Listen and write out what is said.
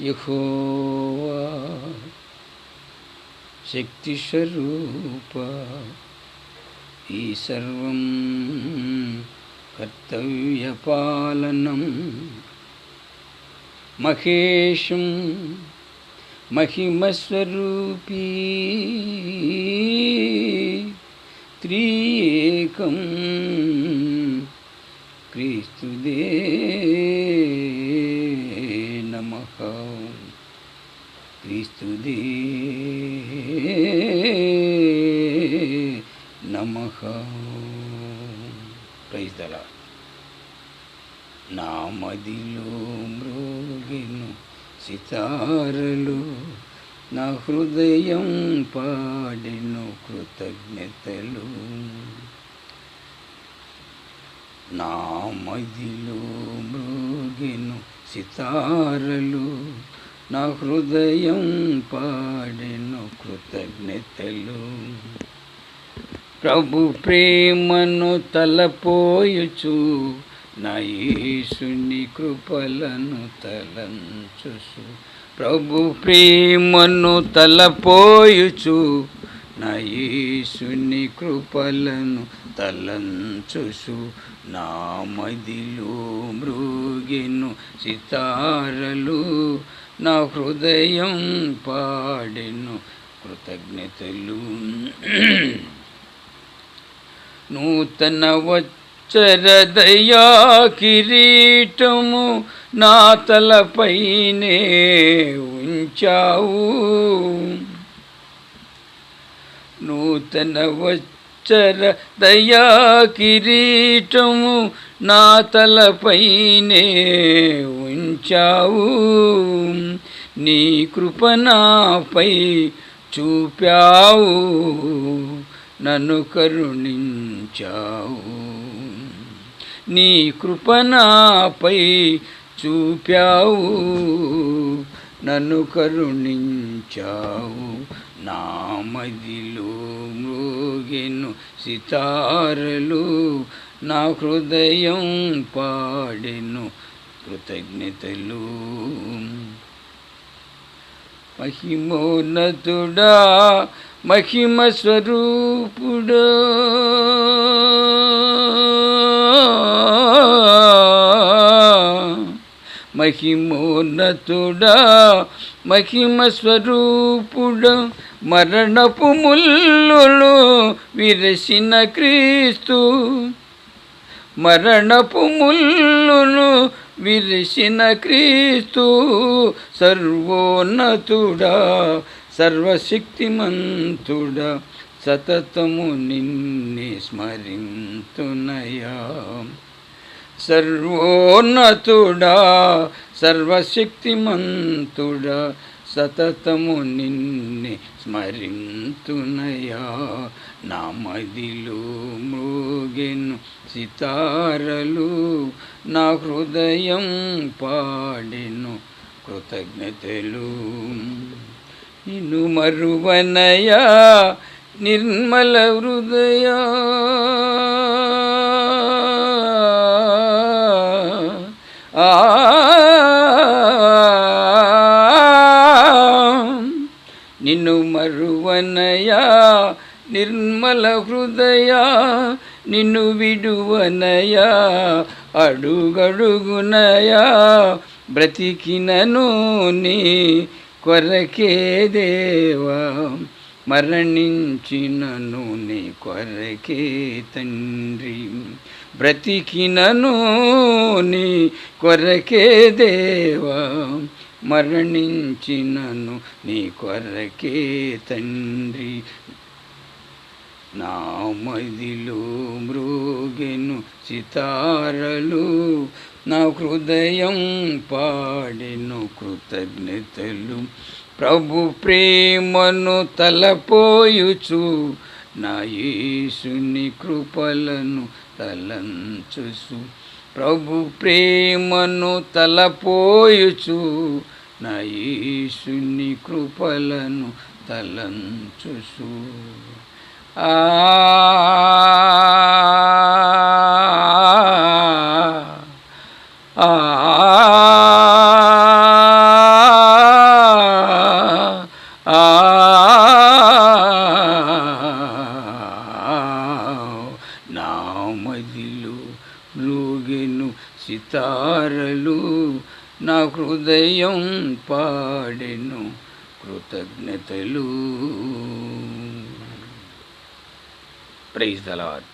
యెహోవా శక్తి స్వరూప ఈ సర్వం కర్తవ్యపాలనం మహేశం మహిమస్వరూపీ త్రియేకం క్రీస్తుదే నమః క్రీస్తుదే నమః. Praise the Lord. నా మదిలో మ్రోగెను సితారలు, నా హృదయం పాడెను కృతజ్ఞతలు. నా మదిలో మ్రోగెను సితారలు, నా హృదయం పాడెను కృతజ్ఞతలు. ప్రభు ప్రేమను తలపోయుచు, నా యేసుని కృపలను తలంచుసు. ప్రభు ప్రేమను తలపోయుచు, నా యేసుని కృపలను తలంచుసు. నా మదిలో మ్రోగెను సితారలు, నా హృదయం పాడెను కృతజ్ఞతలు. నూతన వత్సరదయా కిరీటము నా తలపైనే ఉంచావు. నూతన వత్సరదయా కిరీటము నా తలపైనే ఉంచావు. నీ కృప నాపై చూపావు, నన్ను కరుణించావు. నీ కృప నాపై చూపావు, నన్ను కరుణించావు. నా మదిలో మ్రోగెను సితారలు, నా హృదయం పాడెను కృతజ్ఞతలు. మహిమోన్నతుడా మహిమ స్వరూపుడా, మహిమోన్నతుడా మహిమ స్వరూపుడా, మరణపు ముల్లులు విరసిన క్రీస్తు. మరణపు ముల్లును విరిసిన క్రీస్తు, సర్వోన్నతుడా సర్వశక్తిమంతుడా, సతతము నిన్నే స్మరింతునయా. సర్వోన్నతుడా సర్వశక్తిమంతుడా, సతతము నిన్నే స్మరింతునయా. నా మదిలో మ్రోగెను సితారలు, నా హృదయం పాడెను కృతజ్ఞతలు. నిన్ను మరువనయా నిర్మల హృదయ, నిన్ను మరువనయా నిర్మల హృదయ, నిన్ను విడువనయా అడుగడుగునయా. బ్రతికినను నీ కొరకే దేవా, మరణించినను నీ కొరకే తండ్రి. బ్రతికినను నీ కొరకే దేవా, మరణించినను నీ కొరకే తండ్రి. నా మదిలో మ్రోగెను సితారలు, నా హృదయం పాడెను కృతజ్ఞతలు. ప్రభు ప్రేమను తలపోయుచు, నా యేసుని కృపలను తలంచుసు. ప్రభు ప్రేమను తలపోయుచు, నా యేసుని కృపలను తలంచుసు. ఆ ఆ సితారలు నా హృదయం పాడెను కృతజ్ఞతలు. Praise the lord.